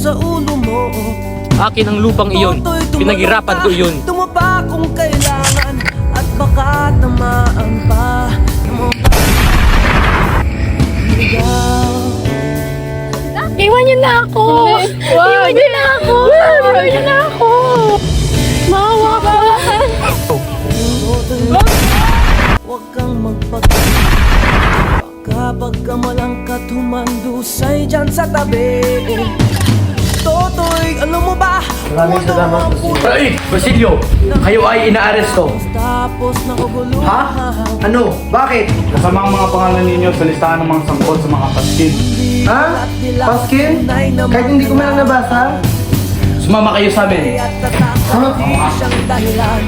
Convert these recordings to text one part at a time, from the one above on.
sa ulo mo. Akin ang lupang iyon, pinaghirapan ko iyon. Tumaba kung kailangan at baka tamaan pa. Iwan niyo na ako! Iwan niyo na ako! Iwan niyo na ako! Maawa ka! Huwag kang magpag kapag kamalangkat humandusay dyan sa tabi. Totoy, alam mo ba? Maraming salamat, Basilio. Ay! Basilio! Kayo ay inaaresto. Tapos nakaguluhan. Ha? Ano? Bakit? Kasama ang mga pangalan ninyo sa listahan ng mga sangkot sa mga paskin. Ha? Paskin? Kahit hindi ko man nabasa? Sumama kayo sa amin. Siyang dahilan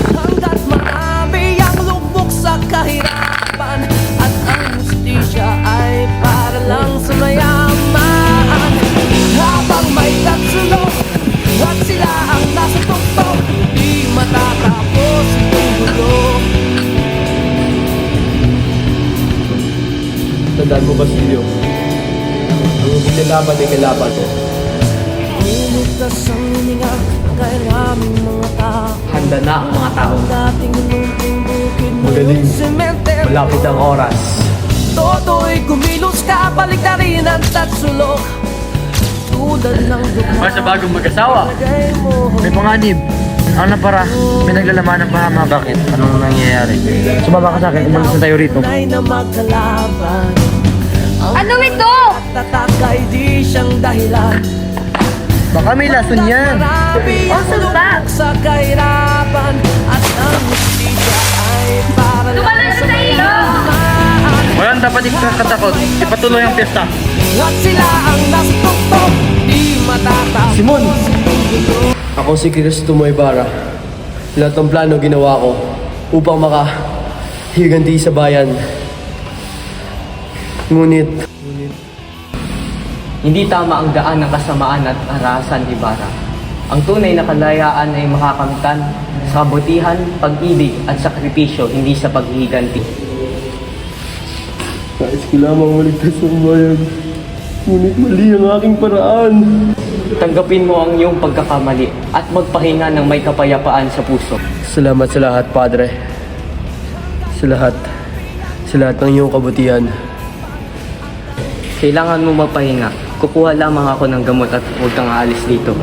hanggat marami ang lubog sa kahirapan at ang hustisya ay para lang sa mayaman. Habang may tatsulok at sila ang nasa tuktok, di matatapos itong gulo. Tandaan mo, Basilio. Ang binilaban ay kalaban mo. Umiligtas ang hininga kay aming mga tao. Handa na ang mga tao. Ang dating lunting bukid na Magaling. sementer. Malapit ang oras. Toto'y kumilos ka, balik na rin ang tatsulok. Tulad ng dugma. Para sa bagong mag-asawa. Lagay mo. May panganib. Ang napara, may naglalaman ng mahama. Bakit? Anong nangyayari? Sumama ka sa akin, umalis na tayo rito. Tunay na magkalaban. Ano ito? Tatakay di siyang dahilan. Baka may lason yan. Marami ang saan ba? lubog sa kahirapan at ang hustisya ay para lang Tumalon sa sa iyo! mayaman. Walang dapat ikakatakot. Ipatuloy ang piyesta. At sila ang nasa tuktok, di matatapos. Simon! Ako si Cristo Moybara. Lahat ng plano ginawa ko upang makahiganti sa bayan. Ngunit, Hindi tama ang daan ng kasamaan at harasan, Ibarra. Ang tunay na kalayaan ay makakamtan sa kabutihan, pag-ibig at sakripisyo, hindi sa paghihiganti. nais ko lamang maligtas ang bayan. Ngunit mali ang aking paraan. Tanggapin mo ang iyong pagkakamali at magpahinga ng may kapayapaan sa puso. Salamat sa lahat, Padre. Sa lahat ng iyong kabutihan. Kailangan mo magpahinga. Kukuha lamang ako ng gamot at huwag kang aalis dito.